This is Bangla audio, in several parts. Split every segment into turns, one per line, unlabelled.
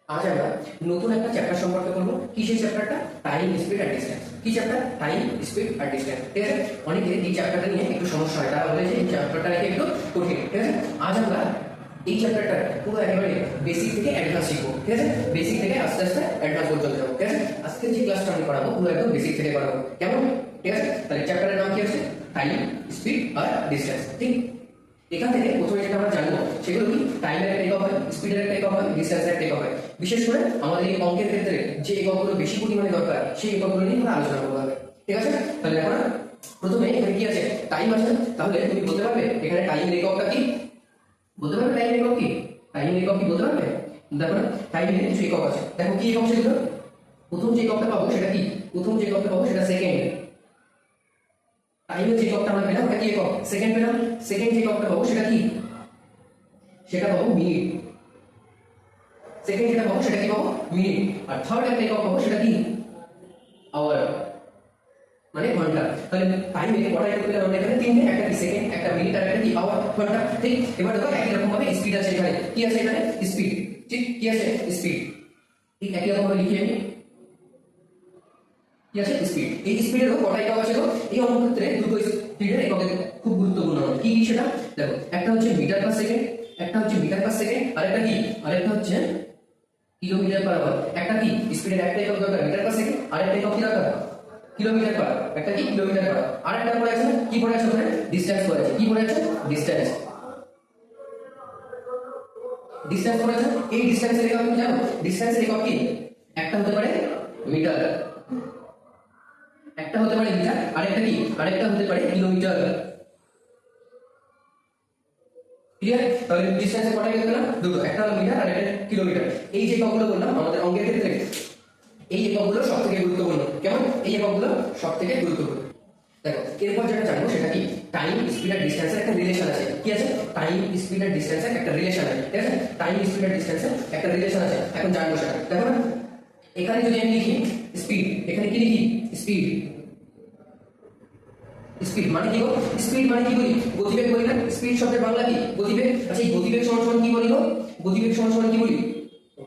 আজ আমরা নতুন একটা চ্যাপ্টার সম্পর্কে বলবো। কি সেই চ্যাপ্টারটা? টাইম, স্পিড আর ডিসটেন্স। কি চ্যাপ্টার? টাইম, স্পিড আর ডিসটেন্স। ঠিক আছে, অনেকে এই চ্যাপ্টারটা নিয়ে একটু সমস্যা হয়, তারা বলে যে এই চ্যাপ্টারটা নাকি একটু কঠিন। ঠিক আছে, আজ আমরা এই চ্যাপ্টারটা পুরো একেবারে বেসিক থেকে অ্যাডভান্স শিখবো। ঠিক আছে, বেসিক থেকে আস্তে আস্তে অ্যাডভান্স পর্যন্ত যাবো। ঠিক আছে, আজকে যে ক্লাসটা আমি করাবো পুরো একদম বেসিক থেকে করাবো, কেমন? ঠিক আছে, তাহলে চ্যাপ্টারের নাম কি আছে? টাইম, স্পিড আর ডিসটেন্স। ঠিক, এখান থেকে প্রথমে যেটা আমরা জানবো সেগুলো কি? টাইমের একটা একক হয়, স্পিডের একটা একক হয়, ডিসটেন্সের একটা একক হয়। বিশেষ করে আমাদের এই অঙ্কের ক্ষেত্রে যে এককগুলো বেশি পরিমাণে দরকার সেই এককগুলো নিয়ে আমরা আলোচনা করবো হবে। ঠিক আছে, তাহলে এখন প্রথমে এখানে কি আছে? টাইম আছে। তাহলে তুমি বলতে পারবে এখানে টাইমের এককটা কি? বলতে পারবে টাইমের একক কি? টাইমের একক কি বলতে পারবে? দেখো না, টাইমের কিছু একক আছে। দেখো কি একক সেগুলো? প্রথম যে এককটা পাবো সেটা কি? প্রথম যে এককটা পাবো সেটা সেকেন্ড। টাইমের যে এককটা আমরা পেলাম এটা কি একক? সেকেন্ড পেলাম। সেকেন্ড যে এককটা পাবো সেটা কি? সেটা পাবো মিনিট। সেকেন্ড যেটা পাবো সেটা কি পাবো? মিনিট। আর থার্ড একটা একক পাবো সেটা কি? আওয়ার, মানে ঘন্টা। তাহলে টাইমে কটা একক পেলাম আমরা? এখানে তিনটে, একটা কি সেকেন্ড, একটা মিনিট আর একটা কি আওয়ার, ঘন্টা। ঠিক, এবার দেখো একই রকম ভাবে স্পিড আছে এখানে। কি আছে এখানে? স্পিড। ঠিক, কি আছে? স্পিড। ঠিক একই রকম ভাবে লিখি আমি, কি আছে? স্পিড। এই স্পিডেরও কটা একক আছে গো? এই অঙ্কক্ষেত্রে দুটো স্পিডের একক খুব গুরুত্বপূর্ণ। কি কি সেটা দেখো, একটা হচ্ছে মিটার পার সেকেন্ড, একটা হচ্ছে মিটার পার সেকেন্ড, আর একটা কি? আরেকটা হচ্ছে কিলোমিটার পার আওয়ার। একটা কি? স্পিডের একটা একক দরকার মিটার পার সেকেন্ড, আর একটা একক কি দরকার? কিলোমিটার পার। একটা কি? কিলোমিটার পার। আর একটা পড়ে আছে কি পড়ে আছে ওখানে? ডিসটেন্স পড়ে আছে। কি পড়ে আছে? ডিসটেন্স। ডিসটেন্স পড়ে আছে। এই ডিসটেন্সের একক কি জানো? ডিসটেন্সের একক কি? একটা হতে পারে মিটার, একটা হতে পারে মিটার, আরেকটা কি? আরেকটা হতে পারে কিলোমিটার। ক্লিয়ার? তাহলে ডিসটেন্সে কটা একক পেলাম? দুটো, একটা হলো মিটার আর একটা কিলোমিটার। এই যে এককগুলো বললাম আমাদের অঙ্কের ক্ষেত্রে এই এককগুলো সবথেকে গুরুত্বপূর্ণ। কেমন? এই এককগুলো সবথেকে গুরুত্বপূর্ণ। দেখো এরপর যেটা জানবো সেটা কি? টাইম, স্পিড আর ডিসটেন্সের একটা রিলেশন আছে। কি আছে? টাইম, স্পিড আর ডিসটেন্সের একটা রিলেশন আছে। ঠিক আছে, টাইম, স্পিড আর ডিসটেন্সের একটা রিলেশন আছে। এখন জানবো সেটা। দেখো না, এখানে যদি আমি লিখি স্পিড, এখানে কি লিখি? স্পিড। স্পিড মানে কি গো? স্পিড মানে কি বলি? গতিবেগ বলি না? স্পিড শব্দের বাংলা কি? গতিবেগ। আচ্ছা এই গতিবেগ সমান সমান কি বলি গো? গতিবেগ সমান সমান কি বলি?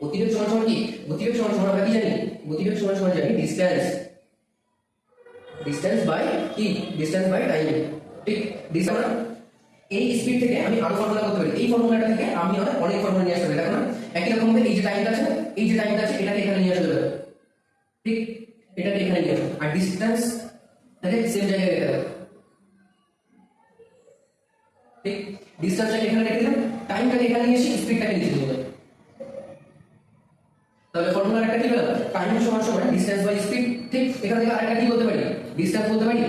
গতিবেগ সমান সমান কি? গতিবেগ সমান সমান আমরা কি জানি? গতিবেগ সমান সমান জানি ডিসটেন্স। ডিসটেন্স বাই কি? Distance by time. ঠিক, ডিসটেন্স। এই স্পিড থেকে আমি আরো ফর্মুলা করতে পারি। এই ফর্মুলাটা থেকে আমি অনেক ফর্মুলা নিয়ে আসতে পারি। দেখো না, একই রকম ভাবে এই যে টাইমটা আছে, এই যে টাইমটা আছে এটাকে এখানে নিয়ে আসতে পারি। ঠিক, এটাকে এখানে নিয়ে আসো আর ডিসটেন্স তাকে সেম জায়গায় রেখে দেবো। ঠিক, ডিসটেন্সটাকে এখানে রেখে দিলাম, টাইমটাকে এখানে নিয়ে এসে স্পিডটাকে নিচে দিলাম। তাহলে ফর্মুলা একটা কি পেলাম? টাইম সমান সমান ডিসটেন্স বাই স্পিড। ঠিক, এখান থেকে আরেকটা কি বলতে পারি? ডিসটেন্স বলতে পারি।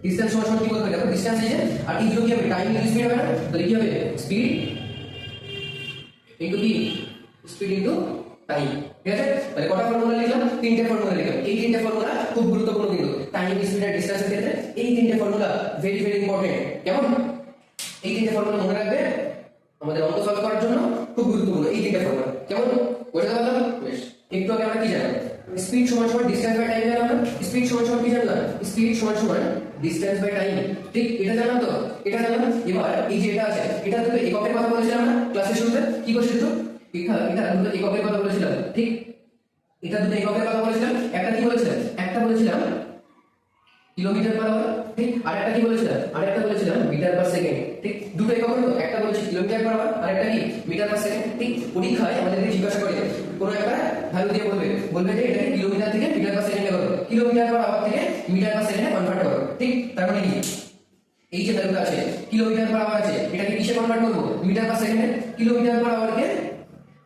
ডিসটেন্স সমান সমান কি বলতে পারি? দেখো ডিসটেন্স এই যে, আর এই দুটো কি হবে? টাইম ইনটু স্পিড হবে না? তাহলে কি হবে? স্পিড ইনটু কি? Speed into time. ঠিক আছে, তাহলে কটা ফর্মুলা লিখলাম? তিনটে ফর্মুলা লিখলাম। এই তিনটে ফর্মুলা খুব গুরুত্বপূর্ণ কিন্তু টাইম, স্পিড আর ডিসটেন্সের ক্ষেত্রে এই তিনটে ফর্মুলা ভেরি ভেরি ইম্পর্টেন্ট। কেমন? এই তিনটে ফর্মুলা মনে রাখবে, আমাদের অঙ্ক সলভ করার জন্য খুব গুরুত্বপূর্ণ এই তিনটে ফর্মুলা। কেমন? বুঝতে পারলাম? বেশ, একটু আগে আমরা কি জানলাম? স্পিড সমান সমান ডিসটেন্স বাই টাইম জানলাম। স্পিড সমান সমান কি জানলাম? স্পিড সমান সমান ডিসটেন্স বাই টাইম। ঠিক, এটা জানলাম তো? এটা জানলাম। এবার এই যে এটা আছে, এটা দুটো এককের কথা বলেছিলাম না ক্লাসের শুরুতে? কি করছিস তো? এটা দুটো এককের কথা বলেছিলাম। ঠিক, এটা দুটো এককের কথা বলেছিলাম। একটা কি বলেছিলাম? একটা বলেছিলাম কিলোমিটার পার আওয়ার। ঠিক, আরেকটা কি বলেছিলাম? আরেকটা বলেছিলাম মিটার পার সেকেন্ড। ঠিক, দুটো একক হলো, একটা বলেছি কিলোমিটার পার আওয়ার, আরেকটা কি? Metre per second. ঠিক, পরীক্ষায় আমাদেরকে জিজ্ঞাসা করে কোনো একটা ভ্যালু দিয়ে বলবে যে এটাকে কিলোমিটার থেকে মিটার পার সেকেন্ডে করো, কিলোমিটার পার আওয়ার থেকে মিটার পার সেকেন্ডে কনভার্ট করো। ঠিক, তার মানে কি? এই যে ভ্যালুটা আছে কিলোমিটার পার আওয়ার আছে, এটাকে কিসে কনভার্ট করব? মিটার পার সেকেন্ডে। কিলোমিটার পার আওয়ারকে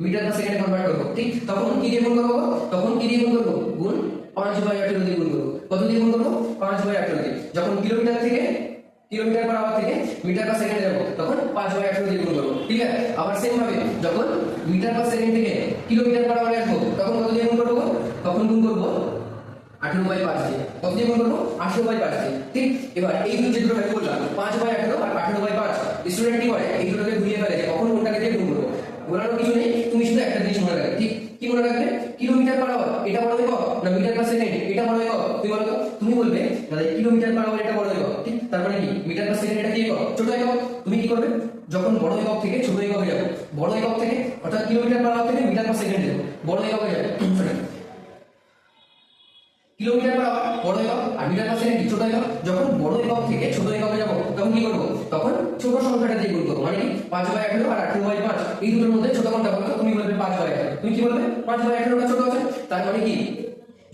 মিটার পার সেকেন্ডে কনভার্ট করব। ঠিক, তখন কি দিয়ে গুণ করব? তখন কি দিয়ে গুণ করব? গুণ 5/18 দিয়ে গুণ করব। কত দিয়ে গুণ করব? 5/18 দিয়ে। যখন কিলোমিটার থেকে কিলোমিটার পার আওয়ার থেকে মিটার পার সেকেন্ডে যাব তখন 5/18 দিয়ে গুণ করব। ঠিক আছে, আবার সেম ভাবে যখন মিটার পার সেকেন্ড থেকে কিলোমিটার পার আওয়ারে আসবো তখন কত দিয়ে গুণ করব? তখন গুণ করব 18/5 দিয়ে। কত দিয়ে গুণ করব? 18/5 দিয়ে। ঠিক, এবার এই দুটো যেগুলো ভ্যালু বললাম 5/18 আর 18/5, স্টুডেন্ট কি করে? এই দুটোকে ঘুরিয়ে ফেলে যে কখন কোনটাকে দিয়ে গুণ করব। বলার কিছু নেই, তুমি শুধু একটা জিনিস মনে রাখবে। ঠিক, কি মনে রাখবে? কিলোমিটার পার আওয়ার এটা বড় একক না মিটার পার সেকেন্ড এটা বড় একক? তুমি বলো তো? তুমি বলবে দাদা কিলোমিটার পার আওয়ার এটা বড় একক। ঠিক, তার মানে কি মিটার পার সেকেন্ড এটা কি একক? ছোট একক। তুমি কি করবে? যখন বড় একক থেকে ছোট এককে যাবে, বড় একক একক থেকে অর্থাৎ কিলোমিটার পার আওয়ার থেকে মিটার পার সেকেন্ড দেবো, বড় এককে যাবে, কিলোমিটার পার আওয়ার বড় একক আর মিটার পার সেকেন্ড ছোট একক। যখন বড় একক থেকে ছোট এককে যাব তখন কি করব, তখন ছোট সংখ্যাটা দিয়ে গুণ করব, মানে কি 5/18 আর 18/5, এই দুটোর মধ্যে ছোট কোনটা বলতো, তুমি বলবে 5/18, তুমি কি বলবে 5/18টা ছোট আছে, তার মানে কি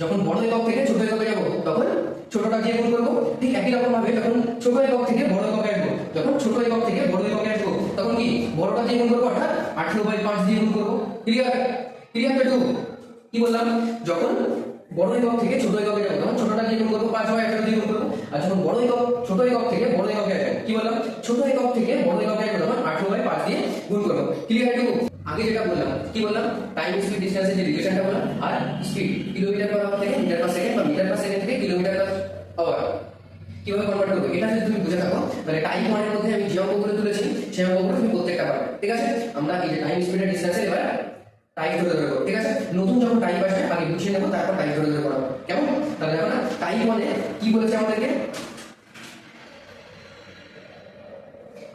যখন বড় একক থেকে ছোট এককে যাব তখন ছোটটা দিয়ে গুণ করব। ঠিক একই রকম ভাবে যখন ছোট একক থেকে বড় এককে আসবো, যখন ছোট একক থেকে বড় এককে আসবো তখন কি বড়টা দিয়ে গুণ করব, অর্থাৎ 18/5 দিয়ে গুণ করব। ক্লিয়ার? ক্লিয়ার পেটু? কি বললাম, যখন বড় একক থেকে ছোট এককে যাব তখন ছোটটা দিয়ে গুণ করব, 5/18 দিয়ে গুণ করব। আর যখন বড় একক ছোট একক থেকে বড় এককে আসবে, কি বললাম, ছোট একক থেকে বড় এককে আসবে তখন 18/5 দিয়ে গুণ করব। ক্লিয়ার পেটু? আগে যেটা বললাম, কি বললাম, টাইম স্পিড ডিসটেন্সের যে রিলেশনটা বললাম, আর স্পিড কিলোমিটার পার আওয়ার থেকে মিটার পার সেকেন্ড বা মিটার পার সেকেন্ড থেকে কিলোমিটার পার আওয়ার কিভাবে কনভার্ট করবে, এটা যদি তুমি বুঝে থাকো তাহলে টাইম ওয়ানের মধ্যে আমি যে অঙ্কগুলো তুলেছি সেই অঙ্কগুলো তুমি প্রত্যেকটা পারবে। ঠিক আছে? আমরা এই যে টাইম স্পিড আর ডিসটেন্সের এবার টাইম ধরে ধরে করব। ঠিক আছে? নতুন যখন টাইম আসবে আগে বুঝিয়ে নেবো, তারপর টাইম ধরে ধরে করাবো। কেমন? তাহলে দেখো না টাইম ওয়ানে কি বলেছে আমাদেরকে,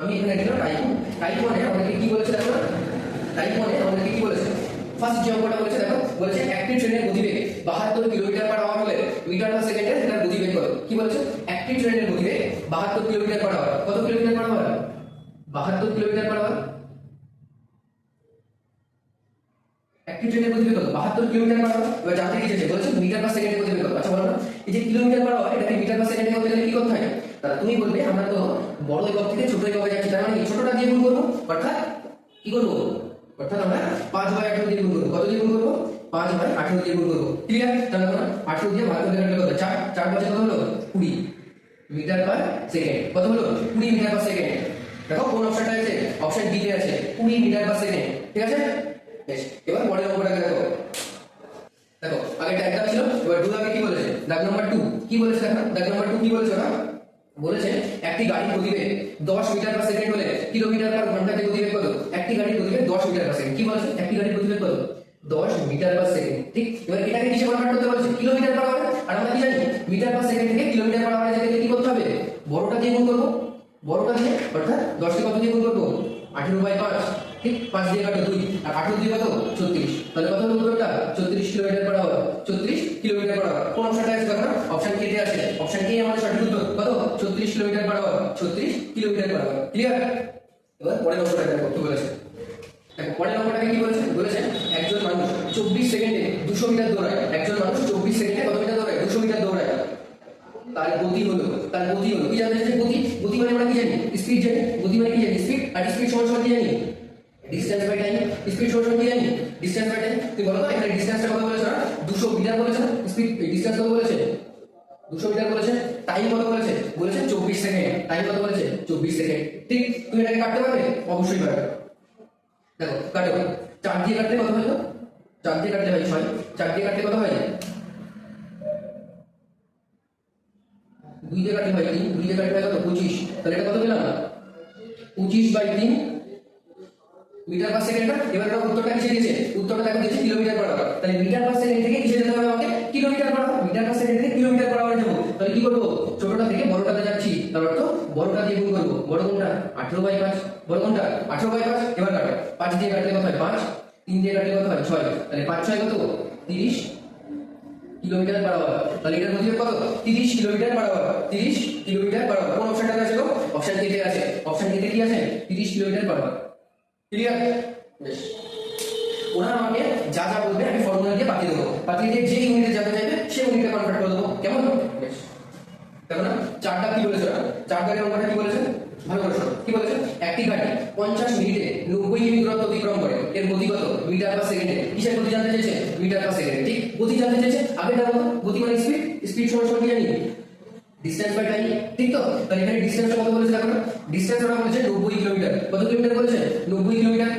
আমি এখানে লিখলাম টাইম ওয়ানে আমাদেরকে কি বলেছে দেখো না, টাইম ওয়ানে আমাদেরকে কি বলেছে, ফার্স্ট যে অঙ্কটা বলেছে দেখো, বলেছে একটি ট্রেনের গতিবেগ 72 কিলোমিটার পার আওয়ার হলে মিটার পার সেকেন্ডে সেটার গতিবেগ কত। কি বলেছে, একটি ট্রেনের গতিবেগ 72 কিলোমিটার পার আওয়ার, কত kilometre per hour, 72 kilometre per hour. একটি ট্রেনের গতিবেগ কত, 72 কিলোমিটার পার আওয়ার। এবার জানতে চাইছে বলেছে মিটার পার সেকেন্ডে গতিবেগ কত। আচ্ছা বলো না, এই যে কিলোমিটার পার আওয়ার এটাকে মিটার পার সেকেন্ডে করতে গেলে কি করতে হয়, তাহলে তুমি বলবে আমরা তো বড় একক থেকে ছোট এককে যাচ্ছি, তার মানে ছোটটা দিয়ে গুণ করব, অর্থাৎ কি করব, অর্থাৎ আমরা 5/18 দিয়ে গুণ করব। কত দিয়ে গুণ করব, 5/18 দিয়ে গুণ করব। ক্লিয়ার? তাহলে আমরা 18 দিয়ে ভাগ করে কাটলে কত, 4 4 5 কত হলো 20 মিটার পার সেকেন্ড। কত হলো 20 মিটার পার সেকেন্ড। দেখো কোন অপশনটা আছে, অপশন ডি তে আছে 20 মিটার পার সেকেন্ড। ঠিক আছে? বেশ, এবার পরের অঙ্কটাকে দেখো। দেখো আগেটা একদম ছিল, এবার দু দাগে কি বলেছে, দাগ নাম্বার 2 কি বলেছে দেখো, দাগ নাম্বার 2 কি বলেছে না, বলেছে একটি গাড়ির গতিবেগ 10 মিটার পার সেকেন্ড হলে কিলোমিটার পার ঘন্টাতে গতিবেগ কত। একটি গাড়ির গতিবেগ 10 মিটার পার সেকেন্ড। কি বলেছে, একটি গাড়ির গতিবেগ কত, 10 মিটার পার সেকেন্ড। ঠিক, এবার এটাকে কিসে কনভার্ট করতে বলেছে, কিলোমিটার পার আওয়ার। আর আমরা কি জানি মিটার পার সেকেন্ড থেকে কিলোমিটার পার আওয়ারে যেতে কি করতে হবে, বড়টা দিয়ে গুণ করব, বড়টা দিয়ে, অর্থাৎ 10 কে কত দিয়ে গুণ করব, 18/5। ঠিক, 5 দিয়ে কাটো 2 আর 18 দিয়ে কত 34, তাহলে কত হলো উত্তরটা, 34 kilometre per hour. 34 kilometre per hour. কোন অপশনটা আছে দেখো, অপশন কে তে আছে, অপশন কে আমাদের সঠিক উত্তর। কত, 34 kilometre per hour, 34 kilometre per hour. Clear? এবার পরের অঙ্কটা দেখো কি বলেছে। দেখো পরের অঙ্কটাকে কি বলেছে, বলেছে একজন মানুষ 24 সেকেন্ডে 200 মিটার দৌড়ায়। একজন মানুষ 24 সেকেন্ডে কত মিটার দৌড়ায়, 200 মিটার দৌড়ায়। তার গতি হলো, কি জানতে চাইছে, গতি মানে আমরা কি জানি, স্পিড জানি। গতি মানে কি জানি, স্পিড। আর স্পিড সমান কি জানি, ডিসটেন্স বাই টাইম। স্পিড সমান কি জানি, ডিসটেন্স বাই টাইম। তুমি বলো তো এখানে ডিসটেন্সটা কত বলেছে, 200 মিটার বলেছে না, স্পিড ডিসটেন্স কত বলেছে, 200 মিটার বলেছে। টাইম কত বলেছে, বলেছে 24 সেকেন্ড। টাইম কত বলেছে, 24 সেকেন্ড। ঠিক, তুমি এটাকে কাটতে পারবে, অবশ্যই পারবে। দেখো কাটো, 4 দিয়ে কাটলে কত হয়, 4 দিয়ে কাটলে হয় 6, 4 দিয়ে কাটলে কত হয়, 2 দিয়ে কাটলে হয় 3, 2 দিয়ে কাটলে হয় কত 25। তাহলে এটা কত পেলাম, 25/3 মিটার পার সেকেন্ড। না, এবার এটা উত্তরটা কিসে দিয়েছে, উত্তরটা দেখো দিয়েছে কিলোমিটার পার আওয়ার। তাহলে মিটার পার সেকেন্ড থেকে কিসে যেতে হবে আমাকে, kilometre per hour. Metre per second থেকে কিলোমিটার পার আওয়ারে যাব। তাহলে কি করব, ছোটটা থেকে বড়টাতে যাচ্ছি, তার অর্থ বড়টা দিয়ে গুণ করব। বড় কোনটা, 18/5। বড় কোনটা, 18/5। এবার কাটো, 5 দিয়ে কাটলে কত হয় 5, 3 দিয়ে কাটলে কত হয় 6। তাহলে 5 6 কত, 30 কিলোমিটার পার আওয়ার। তাহলে এটার গতিবেগ কত, 30 kilometre per hour. 30 kilometre per hour. কোন অপশনটা আছে গো, অপশন কে তে আছে। অপশন কে তে কি আছে, 30 কিলোমিটার পার আওয়ার। ক্লিয়ার? বেশ, ওরা আমাকে যা যা বলবে আমি ফর্মুলা দিয়ে পাঠিয়ে দেবো, পাঠিয়ে দিয়ে যে ইউনিটে যাতে চাইবে সেই ইউনিটে কনভার্ট করে দেবো। কেমন? বেশ, দেখো না চারটা কি বলেছে, চার দাগের অঙ্কটা কি বলেছে, ভালো করে শোনো। কি বলেছে, একটি গাড়ি 50 মিনিটে 90 কিমি দূরত্ব অতিক্রম করে, এর গতি কত, মিটার পার সেকেন্ডে। কিসের গতি জানতে চাইছে, মিটার পার সেকেন্ডে। ঠিক, গতি জানতে চাইছে। আগে দেখো গতি মানে স্পিড, স্পিড সমান কি জানি, ডিসটেন্স বাই টাইম। ঠিক তো, তাহলে এখানে ডিসটেন্সটা কত বলেছে দেখো না, ডিসটেন্স ওরা বলেছে 90 কিলোমিটার। কত কিলোমিটার বলেছে, 90 কিলোমিটার।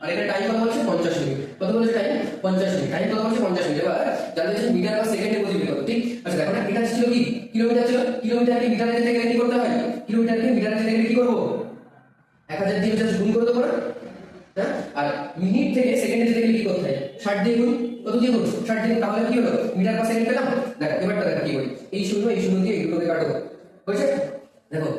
আর এখানে টাইম কত বলেছে, 50 মিনিট। কত বলেছে টাইম, 50 মিনিট। টাইম কত বলেছে, 50 মিনিট। এবার জানতে চাইছে মিটার পার সেকেন্ডে গতি কত। ঠিক আছে, দেখো না এটা ছিল কি, কিলোমিটার ছিল। কিলোমিটারকে মিটারে যেতে গেলে কি করতে হয়, কিলোমিটারকে মিটারে যেতে গেলে কি করব, 1000 দিয়ে জাস্ট গুণ করে দেবো না। হ্যাঁ, আর মিনিট থেকে সেকেন্ডে যেতে গেলে কি করতে হয়, 60 দিয়ে গুণ। কত দিয়ে গুণ, 60 দিয়ে। তাহলে কি হলো, মিটার পার সেকেন্ড পেলাম। দেখো এবারটা দেখো কি করি, এই শূন্য দিয়ে এই দুটোকে কাটবো। হয়েছে? দেখো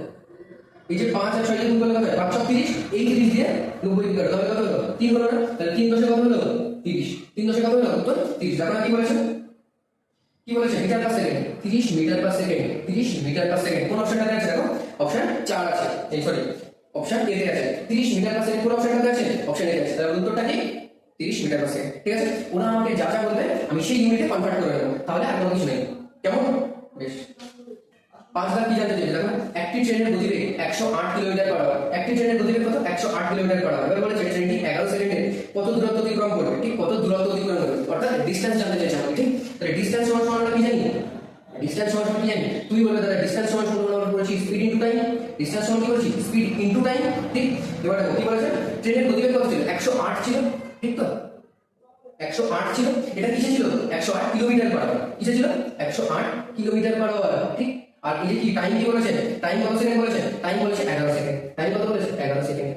এই যে 5 আর 6 দিয়ে গুণ করলে কত হয়? 5 6 30, এই 30 দিয়ে 90 বিয়োগ করো, তাহলে কত হলো? 3 হলো না? তাহলে 3 দশে কত হলো? 30। 3 দশে কত হলো? উত্তর 30। দেখো না কি বলেছে? কি বলেছে? Metre per second. 30 metre per second, 30 metre per second. কোন অপশনটাতে আছে দেখো? অপশন 4 আছে। এই সরি, অপশন এ তে আছে। 30 মিটার পার সেকেন্ড কোন অপশনটাতে আছে? অপশন এ তে আছে। তাহলে উত্তরটা কি? 30 মিটার পার সেকেন্ড। ঠিক আছে? ওরা আমাকে যা যা বলবে আমি সেই ইউনিটে কনভার্ট করে নেব। তাহলে আর কোনো কিছু নেই। কেমন? বেশ। 5 দাগ কি জানতে চাইছে দেখো? একটি ট্রেনের গতিবেগ 108 কিলোমিটার পার আওয়ার। একটি ট্রেনের গতিবেগ কত? 108 কিলোমিটার পার আওয়ার। এবার বলেছে ট্রেনটি 11 সেকেন্ডে কত দূরত্ব অতিক্রম করবে? ঠিক কত দূরত্ব অতিক্রম করবে? অর্থাৎ ডিসটেন্স জানতে চাইছে আমাকে। ঠিক? তাহলে ডিসটেন্স সমান আমরা কি জানি? ডিসটেন্স সমান কি জানি? তুমি বলবে দাদা ডিসটেন্স সমান আমরা বলেছি স্পিড ইনটু টাইম। ডিসটেন্স সমান কি বলেছি? Speed into time. ঠিক? এবার দেখো কি বলেছে? ট্রেনের গতিবেগ কত ছিল? 108 ছিল। ঠিক তো? 108 ছিল। এটা কিসে ছিল? 108 কিলোমিটার পার আওয়ার। কিসে ছিল? 108 কিলোমিটার পার আওয়ার। ঠিক? আর এই যে কি টাইম কি বলেছে? টাইম কত সেকেন্ড বলেছে? টাইম বলেছে 11 সেকেন্ড। টাইম কত বলেছে? 11 সেকেন্ড।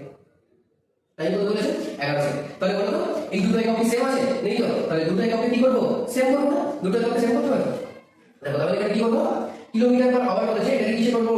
টাইম কত বলেছে? 11 সেকেন্ড। তাহলে বলো তো এই দুটো একক কি সেম আছে? নেই তো? তাহলে দুটো একক কি করব? সেম করব না? দুটো একক সেম করতে হবে। দেখো তাহলে এখানে কি করব? কিলোমিটার পার আওয়ার বলেছে, এটাকে কিসে করব?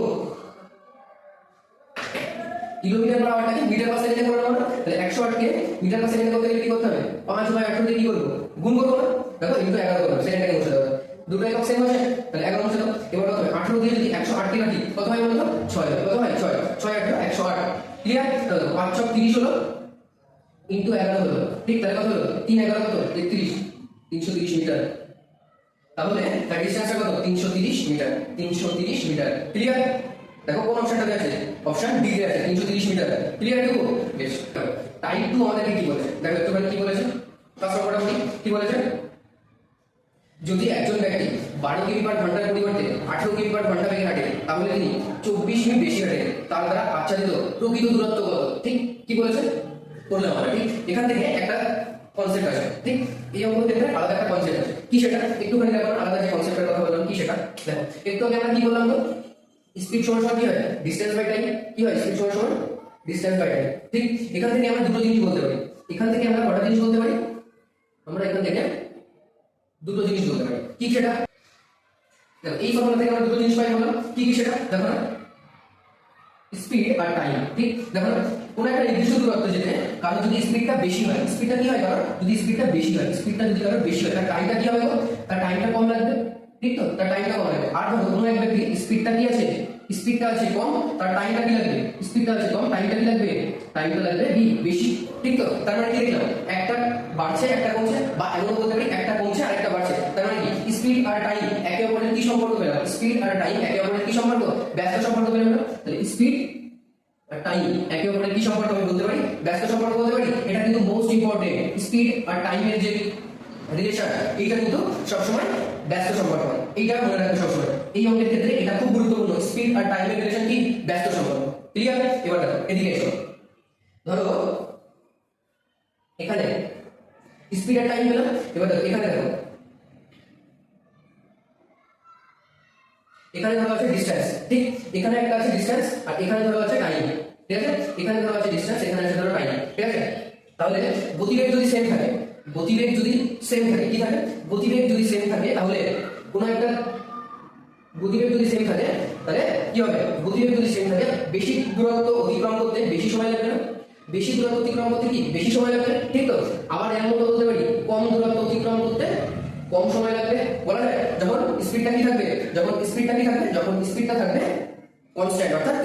কিলোমিটার পার আওয়ারটাকে মিটার পার সেকেন্ডে করে নেব না? তাহলে 108 কে মিটার পার সেকেন্ডে করতে গেলে কি করতে হবে? 5 বাই 8 দিয়ে কি করব? গুণ করব না? দেখো ইনটু 11 করব, সেকেন্ডটাকে মুছে দাও। দুটো একক সেম আছে, তাহলে 11 মুছে দাও। এবার কত হবে? 18 দিয়ে যদি 108 কে কাটি কত হয় বলো তো? 6 হবে। কত হয়? 6 6 8 108। ক্লিয়ার? তাহলে 5 6 30 হলো ইনটু 11 হলো। ঠিক? তাহলে কত হলো? 3 11 কত? 33, 330 মিটার। তাহলে তার ডিসটেন্সটা কত? 330 মিটার। 330 মিটার। ক্লিয়ার? দেখো কোন অপশনটাতে আছে? অপশন ডি তে আছে 330 মিটার। ক্লিয়ার টু? বেশ। টাইপ 2 আমাদেরকে কি বলেছে? দেখো একটুখানি কি বলেছে? ফার্স্ট নম্বরটা বলি কি বলেছে? যদি একজন ব্যক্তি 12 কিমি পার ঘন্টার পরিবর্তে 18 কিমি পার ঘন্টা বেগে হাঁটে, তাহলে তিনি 24 মিনিট বেশি হাঁটে। তার দ্বারা আচ্ছাদিত প্রকৃত দূরত্ব কত? ঠিক? কি বলেছে? করলাম আমরা। ঠিক? এখান থেকে একটা কনসেপ্ট আছে। ঠিক? এই অঙ্ক থেকে আলাদা একটা কনসেপ্ট আছে। কি সেটা? একটুখানি দেখো আলাদা যে কনসেপ্টের কথা বললাম কি সেটা? দেখো একটু আগে আমরা কি বললাম তো? স্পিড সমান কি হয়? Distance by time. কি হয়? স্পিড সমান ডিসটেন্স বাই টাইম। ঠিক? এখান থেকে আমরা দুটো জিনিস বলতে পারি। এখান থেকে আমরা কটা জিনিস বলতে পারি? আমরা এখান থেকে দুটো জিনিস বলতে পারি। কি সেটা? দেখো এই ফর্মুলা থেকে আমরা দুটো জিনিস পাই বললাম। কি কি সেটা? দেখো না, স্পিড আর টাইম। ঠিক? দেখো না, কোন একটা নির্দিষ্ট দূরত্ব যেতে কারণ যদি স্পিডটা বেশি হয়, স্পিডটা কি হয় কারণ যদি স্পিডটা বেশি হয়, স্পিডটা যদি কারণ বেশি হয় তার টাইমটা কি হবে? তার টাইমটা কম লাগবে। ঠিক তো? তার টাইমটা কম লাগবে। আর ধরো কোনো এক ব্যক্তি স্পিডটা কি আছে? স্পিডটা আছে কম, তার টাইমটা কি লাগবে? স্পিডটা আছে কম, টাইমটা কি লাগবে? টাইমটা লাগবে বেশি। ঠিক তো? তার মানে কি দেখলাম? একটা বাড়ছে একটা কমছে, বা এমন বলতে পারি একটা কমছে আর একটা বাড়ছে। তার মানে কি স্পিড আর টাইম একে অপরের কি সম্পর্ক পেলাম? স্পিড আর টাইম একে অপরের কি সম্পর্ক? ব্যস্ত সম্পর্ক পেলাম না? তাহলে স্পিড আর টাইম একে অপরের কি সম্পর্ক আমি বলতে পারি? ব্যস্ত সম্পর্ক বলতে পারি। এটা কিন্তু মোস্ট ইম্পর্টেন্ট। স্পিড আর টাইমের যে রিলেশন এইটা কিন্তু সবসময় ব্যস্ত সম্পর্ক হয়। এইটা মনে রাখবে সবসময়। এই অঙ্কের ক্ষেত্রে এটা খুব গুরুত্বপূর্ণ। স্পিড আর টাইমের রিলেশন কি? ব্যস্ত সম্পর্ক। ক্লিয়ার? এবার দেখো এদিকে এসো। ধরো এখানে স্পিড আর টাইম পেলাম। এবার দেখো এখানে দেখো, এখানে ধরো আছে ডিসটেন্স। ঠিক? এখানে একটা আছে ডিসটেন্স আর এখানে ধরো আছে টাইম। ঠিক আছে? এখানে ধরো আছে ডিসটেন্স, এখানে আছে ধরো টাইম। ঠিক আছে? তাহলে গতিবেগ যদি সেম থাকে, গতিবেগ যদি সেম থাকে, কি থাকে? গতিবেগ যদি সেম থাকে তাহলে কোনো একটা গতিবেগ যদি সেম থাকে তাহলে কি হবে? গতিবেগ যদি সেম থাকে বেশি দূরত্ব অতিক্রম করতে বেশি সময় লাগবে না? বেশি দূরত্ব অতিক্রম করতে কি বেশি সময় লাগবে? ঠিক তো? আবার এর মতো বলতে পারি কম দূরত্ব অতিক্রম করতে কম সময় লাগবে। বলা যায় যখন স্পিডটা কি থাকবে? যখন স্পিডটা কি থাকবে? যখন স্পিডটা থাকবে কনস্ট্যান্ট, অর্থাৎ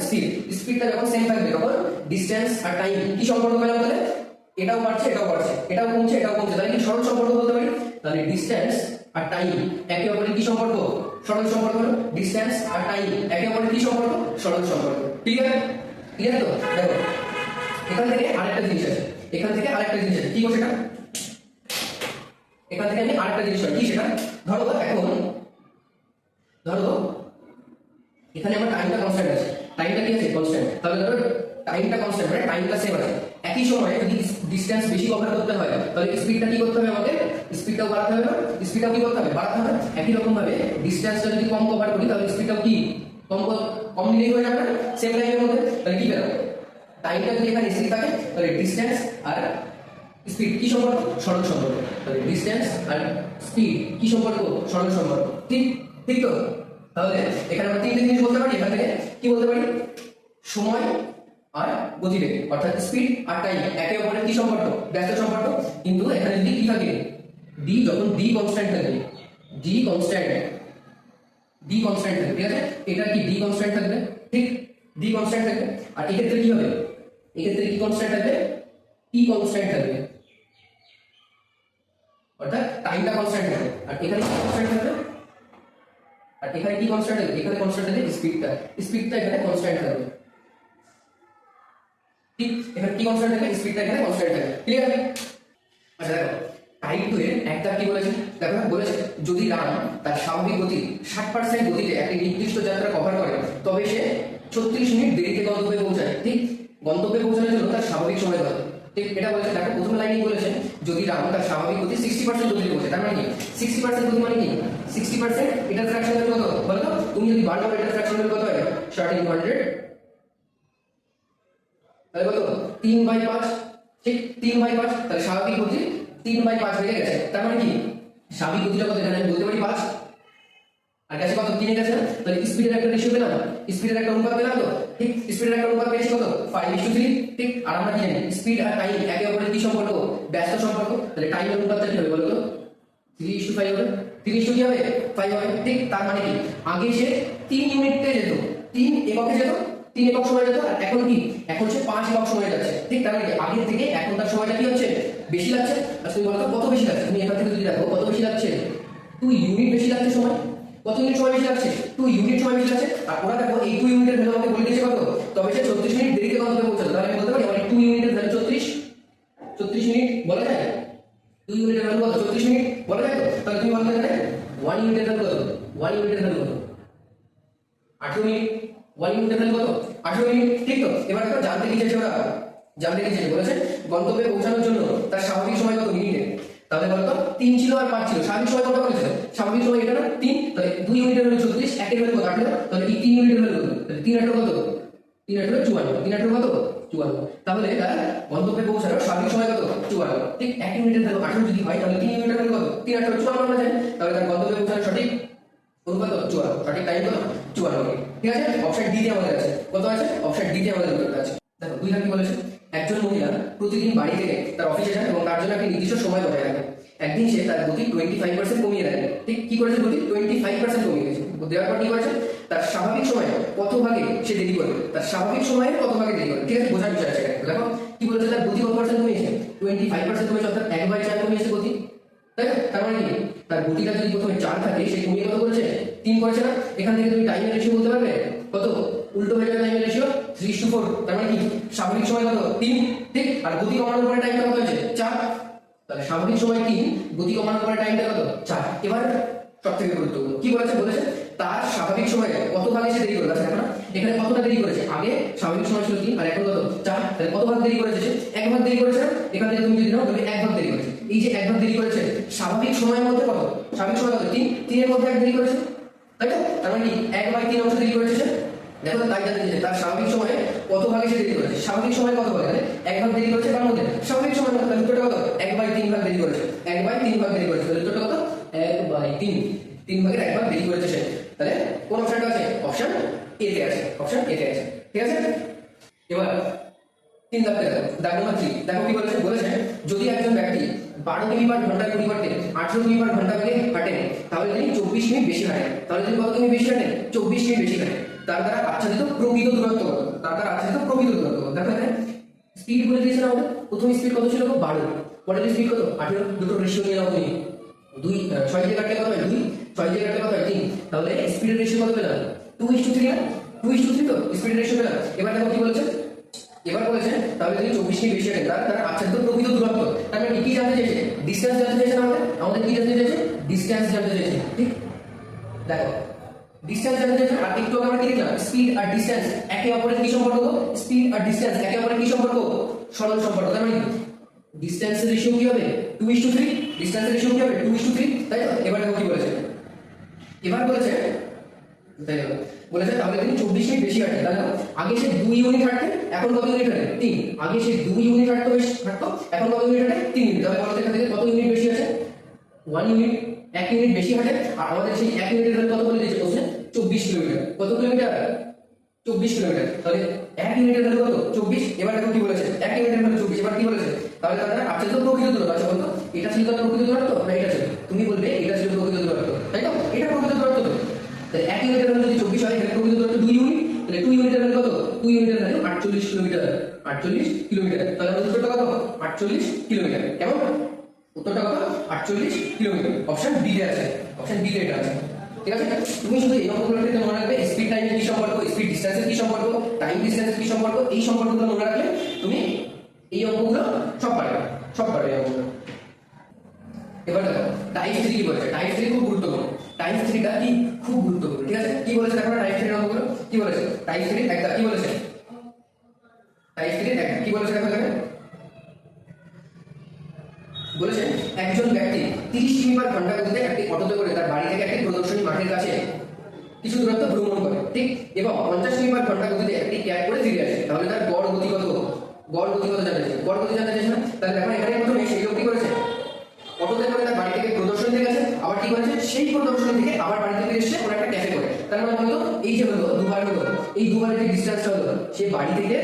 স্পিডটা যখন সেম থাকবে তখন ডিসটেন্স আর টাইম কি সম্পর্ক পেলাম? তাহলে এটাও বাড়ছে এটাও বাড়ছে, এটাও কমছে এটাও কমছে, তাহলে কি সরল সম্পর্ক বলতে পারি? তাহলে ডিসটেন্স আর টাইম একে অপরের কি সম্পর্ক? সরল সম্পর্ক হলো। ডিসটেন্স আর টাইম একে অপরের কি সম্পর্ক? সরল সম্পর্ক। ক্লিয়ার? ক্লিয়ার তো? দেখো এখান থেকে আরেকটা জিনিস আছে, এখান থেকে আরেকটা জিনিস আছে। কি সেটা? এখান থেকে আমি আরেকটা জিনিস পাই। কি সেটা? ধরো এখন ধরো এখানে আমার টাইমটা কনস্ট্যান্ট আছে। টাইমটা কি আছে? কনস্ট্যান্ট। তাহলে ধরো টাইমটা কনস্ট্যান্ট মানে টাইমটা সেম আছে। একই সময়ে যদি ডিসটেন্স বেশি কভার করতে হয় তাহলে স্পিডটা কি করতে হবে? আমাকে স্পিডটাও বাড়াতে হবে না? স্পিডটাও কি করতে হবে? বাড়াতে হবে। একই রকম ভাবে ডিসটেন্সটা যদি কম কভার করি তাহলে স্পিডটাও কি কম নিলেই হয়ে যাবে না? সেম টাইমের মধ্যে। তাহলে কি পেলাম? টাইমটা যদি এখানে স্থির থাকে তাহলে ডিসটেন্স আর স্পিড কি সম্পর্ক? সরল সম্পর্ক। তাহলে ডিসটেন্স আর স্পিড কি সম্পর্ক? সরল সম্পর্ক। ঠিক? ঠিক তো? তাহলে এখানে আমরা তিনটে জিনিস বলতে পারি। এখান থেকে কি বলতে পারি? সময় আর গতিবেগ অর্থাৎ স্পিড আর টাইম একে অপরের কি সম্পর্ক, ব্যস্ত সম্পর্ক। কিন্তু এখানে যদি কি থাকে, ডি যখন ডি কনস্ট্যান্ট থাকে, ডি কনস্ট্যান্ট থাকে, ঠিক আছে, এটা কি ডি কনস্ট্যান্ট থাকবে, ঠিক, ডি কনস্ট্যান্ট থাকবে। আর এক্ষেত্রে কি হবে, এক্ষেত্রে কি কনস্ট্যান্ট থাকবে, টি কনস্ট্যান্ট থাকবে, অর্থাৎ টাইমটা কনস্ট্যান্ট থাকবে। আর এখানে কি কনস্ট্যান্ট থাকবে, আর এখানে কি কনস্ট্যান্ট থাকবে, এখানে কনস্ট্যান্ট থাকবে স্পিডটা এখানে কনস্ট্যান্ট থাকবে, ঠিক, এখানে কি কনস্ট্যান্ট থাকবে, স্পিডটা এখানে কনস্ট্যান্ট থাকবে, ক্লিয়ার। আচ্ছা দেখো টাইপ 2 এর একটা কি বলেছে, দেখো বলেছে যদি রান তার স্বাভাবিক গতি 60% গতিতে একটি নির্দিষ্ট যাত্রা কভার করে তবে সে 36 মিনিট দেরিতে গন্তব্যে পৌঁছায়, ঠিক, গন্তব্যে পৌঁছানোর জন্য তার স্বাভাবিক সময় কত, ঠিক, এটা বলেছে। দেখো প্রথম লাইনেই বলেছে যদি রান তার স্বাভাবিক গতি 60% গতিতে পৌঁছায়, তার মানে কি 60% গতি মানে কি 60% এটার ফ্র্যাকশন কত বলো তো, তুমি যদি বার করো এটার ফ্র্যাকশন কত হয়, 1300, তাহলে কত 3/5, ঠিক, 3/5, তাহলে স্বাভাবিক গতি 3/5 হয়ে গেছে। তার মানে কি স্বাভাবিক গতিটা কত, এখানে আমি বলতে পারি 5, আর গেছে কত 3 গেছে না, তাহলে স্পিডের একটা রেশিও পেলাম, স্পিডের একটা অনুপাত পেলাম তো, ঠিক, স্পিডের একটা অনুপাত পেয়েছি কত 5:3, ঠিক। আর আমরা কি জানি স্পিড আর টাইম একে অপরের কি সম্পর্ক, ব্যস্ত সম্পর্ক। তাহলে টাইমের অনুপাতটা কি হবে বলো তো, 3:5 হবে, 3 কি হবে 5 হবে, ঠিক। তার মানে কি আগে সে 3 ইউনিটে যেত, 3 এককে যেত, 3 একক সময় যেত, আর এখন কি, এখন সে 5 একক সময় যাচ্ছে, ঠিক। তার মানে কি আগের থেকে এখন তার সময়টা কি হচ্ছে, বেশি লাগছে। আর তুমি বলো তো কত বেশি লাগছে, তুমি এখান থেকে যদি দেখো কত বেশি লাগছে, 2 ইউনিট বেশি লাগছে সময়, কত ইউনিট সময় বেশি লাগছে, 2 ইউনিট সময় বেশি লাগছে। আর ওরা দেখো এই 2 ইউনিটের ভ্যালু আমাকে বলে দিয়েছে কত, তবে সে 36 মিনিট দেরিতে গন্তব্যে পৌঁছালো। তাহলে আমি বলতে পারি আমার 2 ইউনিটের ভ্যালু 34 মিনিট বলা যায়, 2 ইউনিটের ভ্যালু কত 34 মিনিট বলা যায় তো। তাহলে তুমি বলতে পারবে 1 ইউনিটের ভ্যালু কত, 1 ইউনিটের ভ্যালু কত 18 মিনিট, 1 ইউনিটের ভ্যালু কত 18 মিনিট, ঠিক তো। এবার দেখো জানতে কি চাইছে ওরা, জানতে কি চাইছে বলেছে গন্তব্যে পৌঁছানোর জন্য তার স্বাভাবিক সময় কত মিনিটে। তাহলে বলতো 3 ছিল আর 5 ছিল, স্বাভাবিক সময় কত বলেছে, স্বাভাবিক সময় এটা না 3, তাহলে 2 ইউনিটের ভ্যালু 36, একের ভ্যালু কত 18, তাহলে এই 3 ইউনিটের ভ্যালু কত, তাহলে 3 18 কত, 3 18 54, 3 18 কত 54, তাহলে তার গন্তব্যে পৌঁছানোর স্বাভাবিক সময় কত 54, ঠিক। 1 ইউনিটের ভ্যালু 18 যদি হয় তাহলে 3 ইউনিটের ভ্যালু কত 3 18 54 আমরা জানি, তাহলে তার গন্তব্যে পৌঁছানোর সঠিক অনুপাত 54, সঠিক টাইম কত 54 মিনিট, ঠিক আছে। অপশন ডি তে আমাদের আছে, কত আছে, অপশন ডি তে আমাদের উত্তর আছে। দেখো 2 কি বলেছে, একজন মহিলা প্রতিদিন বাড়ি থেকে তার অফিসে যায় এবং তার জন্য একটি নির্দিষ্ট সময় বজায় রাখে। একদিন সে তার গতি 25% কমিয়ে দেয়, ঠিক, কি করেছে গতি 25% কমিয়ে দিয়েছে, দেওয়ার পর কি করেছে তার স্বাভাবিক সময় কত ভাগে সে দেরি করবে, তার স্বাভাবিক সময়ের কত ভাগে দেরি করবে, ঠিক আছে, বোঝার বিষয় আছে। দেখো কি বলেছে তার গতি কত পার্সেন্ট কমিয়েছে, 25% কমিয়েছে, অর্থাৎ 1/4 কমিয়েছে গতি, তাই না। তার মানে কি তার গতিটা যদি প্রথমে 4 থাকে সে কমিয়ে কত করেছে 3 করেছে না। এখান থেকে তুমি টাইমের রেশিও বলতে পারবে কত, উল্টো হয়ে যাবে টাইমের রেশিও 3:4, তার মানে কি স্বাভাবিক সময় কত 3, ঠিক। আর গতি কমানোর পরে টাইমটা কত হয়েছে 4, তাহলে স্বাভাবিক সময় 3, গতি কমানোর পরে টাইমটা কত 4। এবার সবথেকে গুরুত্বপূর্ণ কি বলেছে, বলেছে তার স্বাভাবিক সময়ে কত ভাগে সে দেরি করে, দেখো না এখানে কতটা দেরি করেছে, আগে স্বাভাবিক সময় ছিল 3 আর এখন কত 4, তাহলে কত ভাগ দেরি করেছে সে 1 ভাগ দেরি করেছে। এখান থেকে তুমি যদি নাও তুমি 1 ভাগ দেরি করেছে, এই যে 1 ভাগ দেরি করেছে স্বাভাবিক সময়ের মধ্যে কত, স্বাভাবিক সময় কত 3, 3 এর মধ্যে 1 দেরি করেছে, তাই তো। তার মানে কি 1/3 অংশ দেরি করেছে সে। দেখো তাই জানতে চাইছে তার স্বাভাবিক সময়ে কত ভাগে সে দেরি করেছে, স্বাভাবিক সময় কত ভাগে, তাহলে 1 ভাগ দেরি করেছে তার মধ্যে স্বাভাবিক সময় কত, তাহলে উত্তরটা কত 1/3 ভাগ দেরি করেছে, 1/3 ভাগ দেরি করেছে, তাহলে উত্তরটা কত 1/3, 3 ভাগের 1 ভাগ দেরি করেছে সে। তাহলে কোন অপশনটা আছে, অপশন এ তে আছে, অপশন এ তে আছে, ঠিক আছে। এবার 3 দাগ দেখো, দাগ নম্বর 3 দেখো কি বলেছে, বলেছে যদি একজন ব্যক্তি 12 কিমি/ঘন্টার পরিবর্তে 18 কিমি/ঘন্টা বেগে হাঁটেন তাহলে তিনি 24 মিনিট বেশি হাঁটেন, তাহলে তিনি কত কিমি বেশি হাঁটেন 24 মিনিট বেশি হাঁটেন। তার দ্বারা আচ্ছাদিত প্রকৃত দূরত্ব কত, তার দ্বারা আচ্ছাদিত প্রকৃত দূরত্ব কত। দেখো এখানে স্পিড বলে দিয়েছে না আমাদের, প্রথম স্পিড কত ছিল 12, পরের স্পিড কত 18, দুটো রেশিও নিয়ে নাও তুমি, 2 6 দিয়ে কাটলে কত হয় 2, 6 দিয়ে কাটলে কত হয় 3, তাহলে স্পিডের রেশিও কত পেলাম 2:3 না, 2:3 তো স্পিডের রেশিও পেলাম। এবার দেখো কি বলেছে, এবার বলেছে তাহলে যদি 24 মিনিট বেশি হাঁটেন তার আচ্ছাদিত প্রকৃত দূরত্ব, তার মানে কি জানতে চাইছে, ডিসটেন্স জানতে চাইছে না আমাদের কি জানতে চাইছে, ডিসটেন্স জানতে চাইছে, ঠিক। দেখো ডিসটেন্স জানতে চাইছে, আর একটু আমরা কি দেখলাম স্পিড আর ডিসটেন্স একে অপরের কি সম্পর্ক, স্পিড আর ডিসটেন্স একে অপরের কি সম্পর্ক, সরল সম্পর্ক। তার মানে ডিসটেন্সের রেশিও কি হবে 2:3, ডিসটেন্সের রেশিও কি হবে 2:3, তাই তো। এবার দেখো কি বলেছে, এবার বলেছে তাই বলেছে তাহলে তিনি 24 মিনিট বেশি হাঁটেন, তাহলে আগে সে 2 ইউনিট হাঁটতেন এখন কত ইউনিট হাঁটেন 3, আগে সে 2 ইউনিট হাঁটতো এখন কত ইউনিট হাঁটে 3 ইউনিট, তাহলে বলতে এখান থেকে কত ইউনিট বেশি আছে 1 ইউনিট, 1 ইউনিট বেশি হাঁটে। আর আমাদের সেই 1 ইউনিটের ভ্যালু কত বলে দিয়েছে প্রশ্নে 24 কিলোমিটার, কত কিলোমিটার 24 কিলোমিটার, তাহলে 1 ইউনিটের ভ্যালু কত 24। এবার দেখো কি বলেছে, 1 ইউনিটের ভ্যালু 24। এবার কি বলেছে, তাহলে তার আছে তো প্রকৃত দূরত্ব আছে বলতো, এটা ছিল তো প্রকৃত দূরত্ব না এটা ছিল, তুমি বলবে এটা ছিল প্রকৃত দূরত্ব, তাই তো, এটা প্রকৃত দূরত্ব তো। তাহলে 1 ইউনিটের ভ্যালু যদি 24 হয় তাহলে প্রকৃত দূরত্ব 2 ইউনিট, তাহলে 2 ইউনিটের ভ্যালু কত, 2 ইউনিটের ভ্যালু 48 কিলোমিটার, 48 কিলোমিটার। তাহলে আমাদের উত্তরটা কত, 48 কিলোমিটার। কেমন, উত্তরটা কত, 48 কিলোমিটার। অপশন বি এ আছে, অপশন বি এ এটা আছে। ঠিক আছে, তুমি শুধু এই অঙ্কগুলোর ক্ষেত্রে মনে রাখবে স্পিড টাইমের কি সম্পর্ক, স্পিড ডিসটেন্সের কি সম্পর্ক, টাইম ডিসটেন্সের কি সম্পর্ক, এই সম্পর্কগুলো মনে রাখলে তুমি এই অঙ্কগুলো সব পারবে, সব পারবে এই অঙ্কগুলো। এবার দেখো টাইপ 3 কি বলেছে, টাইপ 3 খুব গুরুত্বপূর্ণ, টাইপ 3 টা কি খুব গুরুত্বপূর্ণ। ঠিক আছে, কি বলেছে দেখো টাইপ 3 এর অঙ্কগুলো কি বলেছে, টাইপ 3 একটা কি বলেছে, টাইপ 3 একটা কি বলেছে দেখো এখানে বলেছে একজন ব্যক্তি 30 কিমি পার ঘন্টা গতিতে একটি অটোতে করে তার বাড়ি থেকে একটি প্রদর্শনী মাঠের কাছে কিছু দূরত্ব ভ্রমণ করে, ঠিক, এবং 50 কিমি পার ঘন্টা গতিতে একটি ক্যাব করে ফিরে আসে। তাহলে তার গড় গতি কত, গড় গতি কত জানতে চাই, গড় গতি জানতে চাইছ না? তাহলে দেখো এখানে প্রথমে সেই লোক কি করেছে, অটোতে করে তার বাড়ি থেকে প্রদর্শনী থেকে গেছে, আবার কি করেছে সেই প্রদর্শনী থেকে আবার বাড়িতে ফিরে এসে ওরা একটা ক্যাফে করে। তার মানে হলো এই যে হলো দুবার হলো, এই দুবারের যে ডিসটেন্সটা হলো, সে বাড়ি থেকে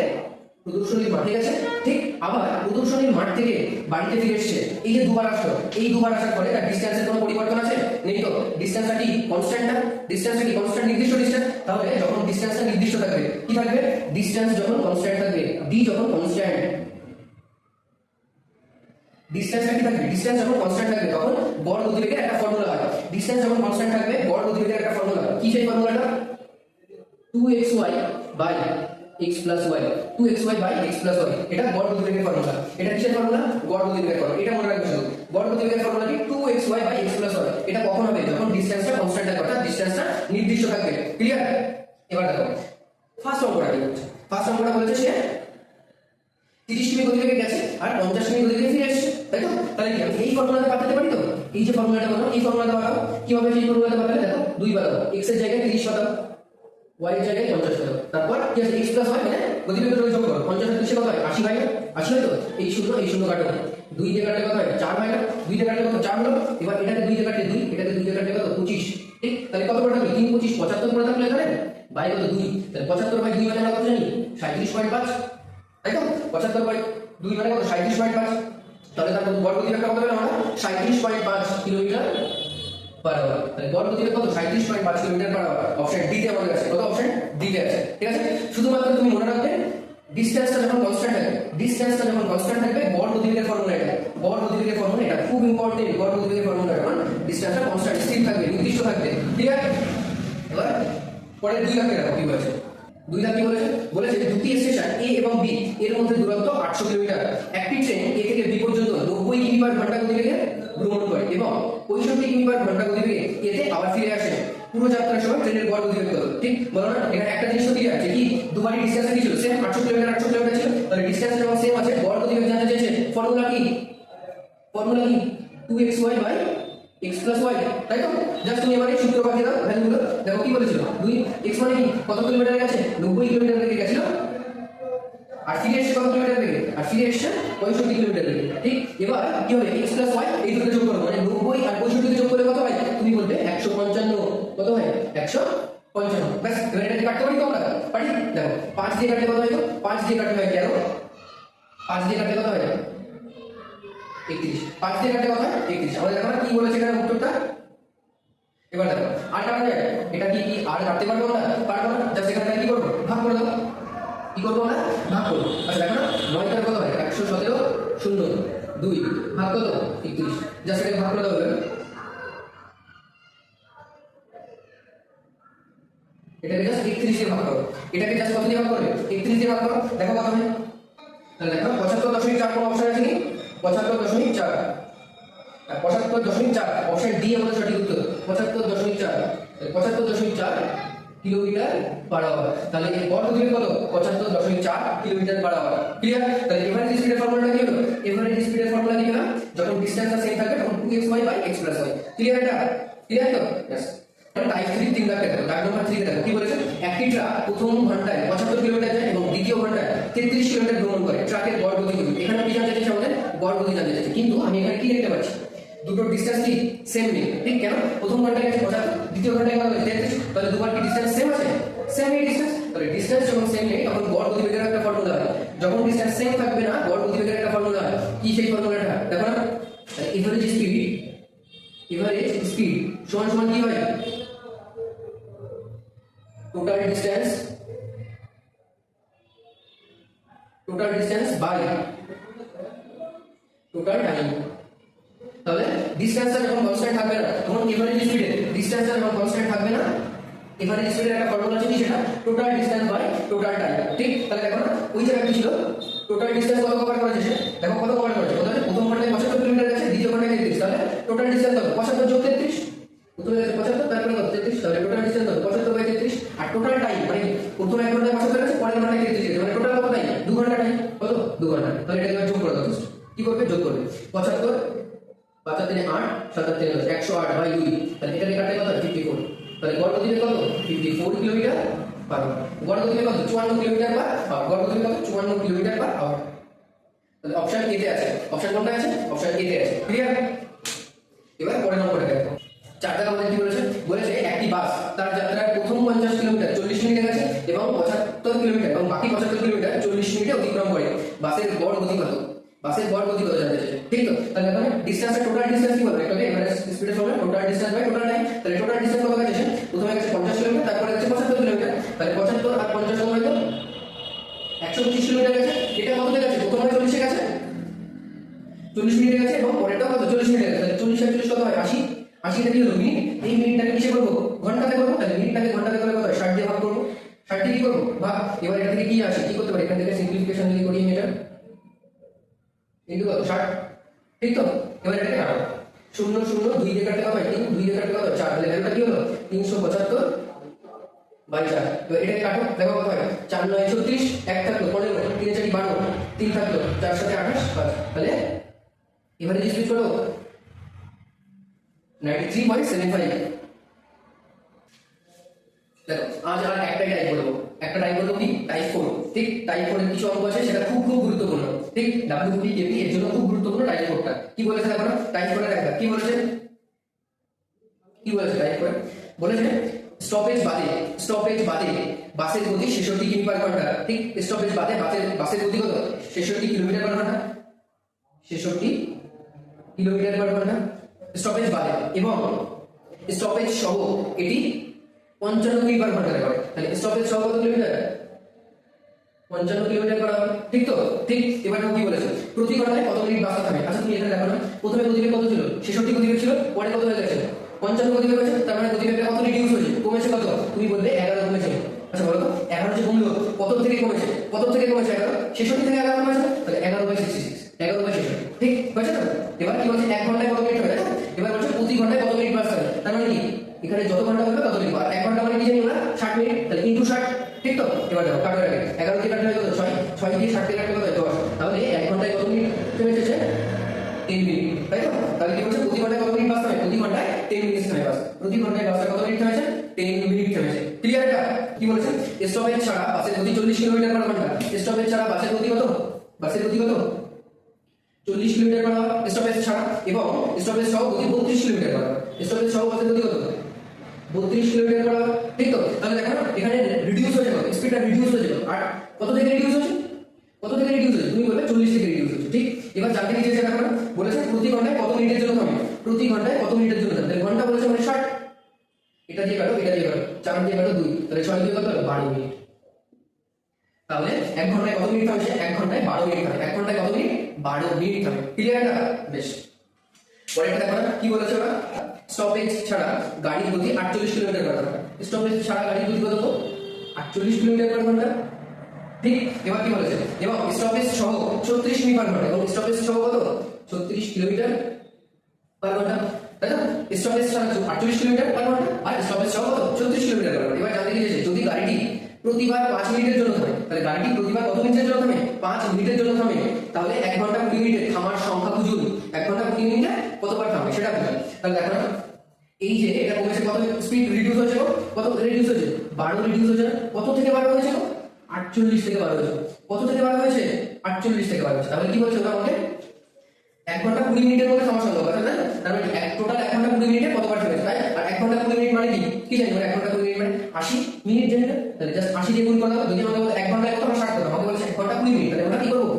প্রদর্শনীর মাঠে গেছে, ঠিক, আবার প্রদর্শনীর মাঠ থেকে বাড়িতে ফিরে এসেছে, এই যে দুবার আসলো, এই দুবার আসার পরে তার ডিসটেন্সের কোনো পরিবর্তন আছে, নেই তো, ডিসটেন্সটা কি কনস্ট্যান্ট না, ডিসটেন্সটা কি কনস্ট্যান্ট, নির্দিষ্ট ডিসটেন্স। তাহলে যখন ডিসটেন্সটা নির্দিষ্ট থাকবে কি থাকবে, ডিসটেন্স যখন কনস্ট্যান্ট থাকবে, ডি যখন কনস্ট্যান্ট, ডিসটেন্সটা কি থাকবে, ডিসটেন্স যখন কনস্ট্যান্ট থাকবে তখন গড় গতিবেগের একটা ফর্মুলা হয়, ডিসটেন্স যখন কনস্ট্যান্ট থাকবে গড় গতিবেগের একটা ফর্মুলা, কি সেই ফর্মুলাটা, 2xy by x plus y, 2xy by x plus y, এটা গড় গতিবেগের ফর্মুলা। এটা কিসের ফর্মুলা, গড় গতিবেগের ফর্মুলা, এটা মনে রাখবে শুধু, গড় গতিবেগের ফর্মুলা কি 2xy by x plus y। এটা কখন হবে, যখন ডিসটেন্সটা কনস্ট্যান্ট থাকবে, অর্থাৎ ডিসটেন্সটা নির্দিষ্ট থাকবে। ক্লিয়ার, এবার দেখো ফার্স্ট অঙ্কটা কি বলছে, ফার্স্ট অঙ্কটা বলেছে সে 30 কিমি গতিবেগে গেছে আর 50 কিমি গতিবেগে ফিরে আসছে, তাই তো। তাহলে কি আমি এই ফর্মুলাটা পাঠাতে পারি তো, এই যে ফর্মুলাটা বলো এই ফর্মুলাটা পাঠাও, কিভাবে সেই ফর্মুলাটা পাঠালে দেখো, 2 পাঠাও, x এর জায়গায় 30 পাঠাও, y এর জায়গায় 50 পাঠাও, তারপর কি আছে x প্লাস y, মানে গতিবেগের যোগ করো, 50 আর 30 কত হয় 80 হয় না, 80 হয় তো, এই শূন্য কাটো, 2 দিয়ে কাটলে কত হয় 4 হয় না, 2 দিয়ে কাটলে কত 4 হলো, এবার এটাকে 2 দিয়ে কাটলে 2, এটাকে 2 দিয়ে কাটলে কত 25, ঠিক, তাহলে কত করে থাকবে 3 25 75 করে থাকলে এখানে বাই কত 2, তাহলে 75 বাই 2 মানে আমরা কত জানি 37.5, তাই তো, 75 বাই 2 মানে কত 37.5, তাহলে তার গড় গতিবেগটা কত পেলাম আমরা 37.5 কিলোমিটার পার আওয়ার। তাহলে গড় গতিবেগ কত 37.5 kilometre per hour. Option D তে আমাদের আছে, কত অপশন ডি তে আছে। ঠিক আছে, শুধুমাত্র তুমি মনে রাখবে ডিসটেন্সটা যখন কনস্ট্যান্ট থাকবে, ডিসটেন্সটা যখন কনস্ট্যান্ট থাকবে গড় গতিবেগের ফর্মুলা এটা, গড় গতিবেগের ফর্মুলা এটা খুব ইম্পর্টেন্ট, গড় গতিবেগের ফর্মুলা যখন ডিসটেন্সটা কনস্ট্যান্ট স্থির থাকবে, নির্দিষ্ট থাকবে। ঠিক আছে, এবার পরে 2 লাখের রাখো কি বলেছে, 2 লাখ কি বলেছে, বলেছে যে দুটি স্টেশন এ এবং বি এর মধ্যে দূরত্ব 800 কিলোমিটার, একটি ট্রেন এ থেকে বি পর্যন্ত 90 কিমি পার ঘন্টা গতিবেগে ভ্রমণ করে এবং 65 কিমি পার ঘন্টা গতিবেগে এতে আবার ফিরে আসে। পুরো যাত্রার সময় ট্রেনের গড় গতিবেগ কত, ঠিক বলো না, এখানে একটা জিনিস তো ক্লিয়ার আছে কি দুবারই ডিসটেন্স কি ছিল সেম 800 কিলোমিটার 800 কিলোমিটার ছিল, তাহলে ডিসটেন্স যখন সেম আছে গড় গতিবেগ জানতে চাইছে, ফর্মুলা কি, ফর্মুলা কি 2xy by x plus y, তাই তো। জাস্ট তুমি এবারে সূত্র পাঠিয়ে দাও ভ্যালুগুলো, দেখো কি বলেছিল 2x মানে কি কত কিলোমিটার গেছে 90 কিলোমিটার বেগে গেছিল, আর ফিরে এসে কত কিলোমিটার বেগে, আর ফিরে এসে 65 কিলোমিটার বেগে, ঠিক। এবার কি হবে x plus y এই দুটো যোগ করো, মানে 90 আর 65 কে যোগ করলে কত হয়, তুমি বলবে 155, কত হয় 155, বাস। এবার এটা কাটতে পারি তো আমরা, পারি, দেখো 5 দিয়ে কাটলে কত হয়, 5 দিয়ে কাটলে হয় 13, 5 দিয়ে কাটলে কত হয় 31, 5 দিয়ে কাটলে কত হয় 31। আমাদের দেখো না কি বলেছে এখানে উত্তরটা, এবার দেখো আর কাটা যায়, এটা কি আর কাটতে পারবো না, পারবো না, জাস্ট এখানে কি করবো ভাগ করে দাও, কি করবো না ভাগ করবো। আচ্ছা দেখো না 9 তার কত হয় 117 0 2 ভাগ কত 31, জাস্ট এটাকে ভাগ করে দাও, এটাকে জাস্ট 31 দিয়ে ভাগ করো, এটাকে জাস্ট কত দিয়ে ভাগ করবে 31 দিয়ে ভাগ করো, দেখো কত হয়, তাহলে দেখো 75.4 কোন অপশন আছে কি 75.4, 75.4 অপশন ডি আমাদের সঠিক উত্তর, 75.4, 75.4 কিলোমিটার পার আওয়ার। তাহলে এর গড় গতিবেগ কত 75.4 কিলোমিটার পার আওয়ার। ক্লিয়ার, তাহলে এভারেজ স্পিডের ফর্মুলাটা কি হলো, এভারেজ স্পিডের ফর্মুলা কি হলো, যখন ডিসটেন্সটা সেম থাকে তখন 2xy by x plus y। Clear, এটা ক্লিয়ার তো, यस। টাইপ 3 3 লাখ দেখো, দাগ নম্বর 3 দেখো কি বলেছে, একটি ট্রাক প্রথম ঘন্টায় 75 কিলোমিটার যায় এবং দ্বিতীয় ঘন্টায় 33 কিলোমিটার ভ্রমণ করে, ট্রাকের গড় গতি কত, এখানে কি জানতে চাইছে আমাদের গড় গতি জানতে চাইছে, কিন্তু আমি এখানে কি দেখতে পাচ্ছি দুটো ডিসটেন্স কি সেম নেই, ঠিক, কেন প্রথম ঘন্টায় গেছে 75, দ্বিতীয় ঘন্টায় কত 33, তাহলে দুবার কি ডিসটেন্স সেম আছে, সেম এই ডিসটেন্স, তাহলে ডিসটেন্স যখন সেম নেই তখন গড় গতিবেগের একটা ফর্মুলা হয়, যখন ডিসটেন্স সেম থাকবে না গড় গতিবেগের একটা ফর্মুলা হয়। কি সেই ফর্মুলাটা দেখো না, এভারেজ স্পিড সমান সমান কি হয়, total distance by total time. তাহলে ডিসটেন্সটা যখন কনস্ট্যান্ট থাকবে না তখন এভারেজ স্পিডে ডিসটেন্সটা যখন কনস্ট্যান্ট থাকবে না, এভারেজ স্পিডের একটা ফর্মুলা আছে কি সেটা total distance by total time. ঠিক, তাহলে দেখো না ওই জায়গায় কি ছিল, টোটাল ডিসটেন্স কত কভার করেছে সে, দেখো কত কভার করেছে, প্রথম ঘন্টায় 75 কিলোমিটার গেছে, দ্বিতীয় ঘন্টায় 33, তাহলে টোটাল ডিসটেন্স কত 75 যোগ 33, প্রথমে গেছে 75 তারপরে কত 33, তাহলে টোটাল ডিসটেন্স কত 75 বাই 33। আর টোটাল টাইম মানে প্রথম এক ঘন্টায় 75 গেছে, পরের ঘন্টায় 33 গেছে, মানে টোটাল কত টাইম 2 ঘন্টা টাইম, কত 2 ঘন্টা। তাহলে এটা এবার যোগ করে দাও, কি করবে যোগ করবে 75 5 3 8 7 3 108 বাই 2, তাহলে এটা কাটে কত 54, তাহলে গড় গতিবেগ কত 54 কিলোমিটার পার আওয়ার, গড় গতিবেগ কত 54 কিলোমিটার পার আওয়ার, গড় গতিবেগ কত 54 কিলোমিটার পার আওয়ার। তাহলে অপশন এ তে আছে, অপশন কোনটা আছে, অপশন এ তে আছে, ক্লিয়ার। এবার পরের নম্বরটা দেখো, 4 টাকা আমাদের কি বলেছে একটি বাস তার যাত্রার প্রথম 50 কিলোমিটার 40 মিনিটে গেছে এবং 75 কিলোমিটার এবং বাকি 75 কিলোমিটার 40 মিনিটে অতিক্রম করে, বাসের গড় গতি কত, বাসের গড় গতি কত জানতে চাইছে। ঠিক তো, তাহলে এখানে ডিসটেন্সের টোটাল ডিসটেন্স কি বলবো, এটাকে এভারেজ স্পিডের সঙ্গে total distance by total time. তাহলে টোটাল ডিসটেন্স কত গেছে, প্রথমে গেছে 50 কিলোমিটার তারপরে গেছে 75 কিলোমিটার, তাহলে 75 আর 50 সমান কত 130 কিলোমিটার গেছে। এটা কততে গেছে, প্রথমে 40 এ গেছে 40 মিনিটে গেছে এবং পরেরটাও কত 40 মিনিটে গেছে, তাহলে 40 আর 40 কত হয় 80, 80 টা কি হলো মিনিট, এই মিনিটটাকে কিসে করব ঘন্টাতে করব, তাহলে মিনিটটাকে ঘন্টাতে করলে কত হয় 60 দিয়ে ভাগ করব, 60 দিয়ে কি করব ভাগ। এবার এটা থেকে কি আসে কি করতে পারি, এখান থেকে সিম্পলিফিকেশন যদি করি এটা ইনটু কত 60, ঠিক তো। এবার এটাকে কাটো, 0 0 2 দিয়ে কাটলে কত হয় 3, 2 দিয়ে কাটলে কত হয় 4, তাহলে ভ্যালুটা কি হলো 375 বাই 4। এবার এটাকে কাটো, দেখো কত হয় 4 9 36, 1 থাকলো 15, 3 4 12, 3 থাকলো 4 7 28, 5, তাহলে এবারে স্পিড কত 93.75। দেখো আজ আর একটা টাইপ বলবো, একটা টাইপ বলবো কি টাইপ 4। ঠিক, টাইপ 4 এর কিছু অঙ্ক আছে সেটা খুব খুব গুরুত্বপূর্ণ। ঠিক, ডব্লিউপি কেপি এর জন্য খুব গুরুত্বপূর্ণ টাইপ 4টা। কি বলেছে দেখো না টাইপ 4 এর একটা কি বলেছে, টাইপ 4 বলেছে স্টপেজ বাদে বাসের গতি 66 কিমি পার ঘন্টা। ঠিক, স্টপেজ বাদে বাসের গতি কত 66 কিলোমিটার পার ঘন্টা, 66 কিলোমিটার পার ঘন্টা স্টপেজ বাদে, এবং স্টপেজ সহ এটি 55 কিমি পার ঘন্টা করে। তাহলে স্টপেজ সহ কত কিলোমিটার 55 কিলোমিটার পার আওয়ার। ঠিক তো, ঠিক। এবার কি বলেছে প্রতি ঘন্টায় কত মিনিট বাস থামে। আচ্ছা তুমি এখানে দেখো না, প্রথমে গতিবেগ কত ছিল 66 গতিবেগ ছিল, পরে কত হয়ে গেছে 55 গতিবেগ হয়েছে, তার মানে গতিবেগটা কত রিডিউস হয়েছে, কমেছে কত, তুমি বলবে 11 কমেছে। আচ্ছা বলো তো 11 যে কমলো কত থেকে কমেছে, 11 66 থেকে 11 কমেছে, তাহলে 11/66, 11/66। ঠিক হয়েছে না। এবার কি বলছে 1 ঘন্টায় কত মিনিট হয়, এবার বলছে প্রতি ঘন্টায় কত মিনিট বাস থাকে, তার মানে কি এখানে যত ঘন্টা হবে তত লিখবো, আর 1 ঘন্টা মানে কি জানি আমরা 60 মিনিট, তাহলে ইনটু 60। ঠিক তো, এবার দেখো কাটার আগে 11 দিয়ে কাটলে কত 6, 6 দিয়ে 60 দিয়ে কাটলে কত 10, তাহলে 1 ঘন্টায় কত মিনিট কমেছে 3 মিনিট, তাই তো। তাহলে কি বলছে প্রতি ঘন্টায় কত মিনিট বাস থাকে, প্রতি ঘন্টায় 10 মিনিট থামে বাস, প্রতি ঘন্টায় বাসটা কত মিনিট থামেছে 10 মিনিট থামেছে। ক্লিয়ার এটা। কি বলেছে স্টপেজ ছাড়া বাসের গতি 40 কিলোমিটার পার ঘন্টা, স্টপেজ ছাড়া বাসের গতি কত 40 কিলোমিটার পার আওয়ার স্টপেজ ছাড়া, এবং স্টপেজ সহ গতি 32 কিলোমিটার পার আওয়ার, স্টপেজ সহ বাসের গতি কত 32 কিলোমিটার পার আওয়ার। ঠিক তো, তাহলে দেখো এখানে রিডিউস হয়ে যাবে, স্পিডটা রিডিউস হয়ে যাবে। আর কত থেকে রিডিউস হচ্ছে, তুমি বলবে 40 থেকে রিডিউস হচ্ছে। ঠিক, এবার জানতে কি চেয়েছে দেখো বলেছে প্রতি ঘন্টায় কত মিনিটের জন্য থামে, প্রতি ঘন্টায় কত মিনিটের জন্য থামে, ঘন্টা বলেছে মানে 60, এটা দিয়ে কাটো 4 দিয়ে কাটো 2, তাহলে 6 দিয়ে কত 12 মিনিট। তাহলে 1 ঘন্টায় কত মিনিট থামছে, 1 ঘন্টায় 12 মিনিট থামে, 1 ঘন্টায় কত মিনিট 12 মিনিট থামে। ক্লিয়ার এটা, বেশ। পরেরটা দেখো কি বলেছে ওরা, স্টপেজ ছাড়া গাড়ির গতি 48 কিলোমিটার পার ঘন্টা, স্টপেজ ছাড়া গাড়ির গতি কত 48 কিলোমিটার পার ঘন্টা। ঠিক, এবার কি বলেছে এবং স্টপেজ সহ 36 মিনিট পার ঘন্টা, এবং স্টপেজ সহ কত 36 কিলোমিটার পার ঘন্টা, তাই না। স্টপেজ ছাড়া 48 কিলোমিটার পার ঘন্টা আর স্টপেজ সহ কত 36 কিলোমিটার পার ঘন্টা। এবার জানতে চাইছে যদি গাড়িটি প্রতিবার 5 মিনিটের জন্য থামে, তাহলে গাড়িটি প্রতিবার কত মিনিটের জন্য থামে 5 মিনিটের জন্য থামে, তাহলে 1 ঘন্টা 20 মিনিটে থামার সংখ্যা খুঁজুন, 1 ঘন্টা 20 মিনিটে কতবার থামে সেটা বুঝুন। তাহলে দেখো না এই যে এটা কমেছে কত, স্পিড রিডিউস হয়েছে, কত রিডিউস হয়েছে 12 রিডিউস হয়েছে, কত থেকে 12 হয়েছে 48 থেকে 12 হয়েছে, কত থেকে 12 হয়েছে 48 থেকে 12 হয়েছে। তাহলে কি বলছে ওরা আমাকে 1 ঘন্টা 20 মিনিটের মধ্যে সমস্যা হলো কথা না, তার মানে টোটাল 1 ঘন্টা 20 মিনিটে কতবার থেমেছে, তাই? আর 1 ঘন্টা 20 মিনিট মানে কি জানি আমরা 1 ঘন্টা 20 মিনিট মানে 80 মিনিট জানি না, তাহলে জাস্ট 80 দিয়ে গুণ করে দাও। যদি আমাদের বলে 1 ঘন্টা কত, আমরা 60 করব, আমাদের বলছে 1 ঘন্টা 20 মিনিট, তাহলে আমরা কি করব?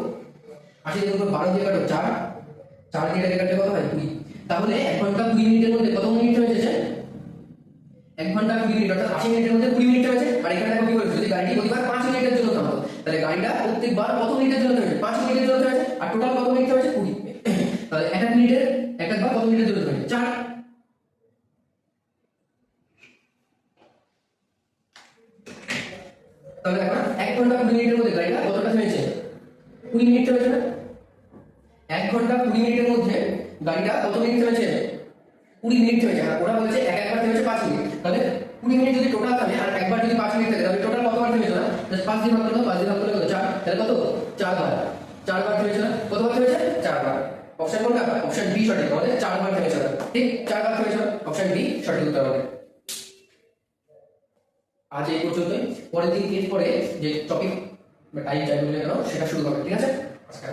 80 দিয়ে গুণ করে 12 দিয়ে কাটো 4, 4 দিয়ে কাটলে কত হয় 20। তাহলে 1 ঘন্টা 20 মিনিটের মধ্যে কত মিনিট হয়েছে? 1 ঘন্টা 20 মিনিট, অর্থাৎ 80 মিনিটের মধ্যে 20 মিনিট হয়েছে। আর এখানে দেখো কি বলেছে, যদি গাড়িটি প্রতিবার 5 মিনিটের জন্য থামতো, তাহলে গাড়িটা প্রত্যেকবার কত মিনিটের জন্য থেমেছে? 5 মিনিটের জন্য থেমেছে। আর টোটাল কত মিনিট হয়েছে? 20। তাহলে এক এক মিনিটের এক একবার কত মিনিটের জন্য থেমেছে? 4। তাহলে দেখো 1 ঘন্টা 20 মিনিটের মধ্যে গাড়িটা কতটা থেমেছে? 20 মিনিট থেমেছে না? 1 ঘন্টা 20 মিনিটের মধ্যে গাড়িটা কত মিনিট থেমেছে? 20 মিনিট থেমেছে। আর ওরা বলেছে এক একবার থেমেছে 5 মিনিট। তাহলে 20 মিনিট যদি টোটাল থাকে আর একবার যদি 5 মিনিট থাকে, তাহলে টোটাল কতবার থেমেছে না? জাস্ট 5 দিয়ে ভাগ করে দাও, 5 দিয়ে ভাগ করলে কত? 4। তাহলে কত? 4 বার। 4 বার থেমেছে না? কতবার থেমেছে? 4 বার। অপশন কোনটা? অপশন বি সঠিক। আমাদের 4 বার থেমেছে না, ঠিক? 4 বার থেমেছে না, অপশন বি সঠিক উত্তর আমাদের। আজ এই পর্যন্তই। পরের দিন এর পরে যে টপিক বা টাইম চাই বলে কেন সেটা শুরু হবে, ঠিক আছে? আজকে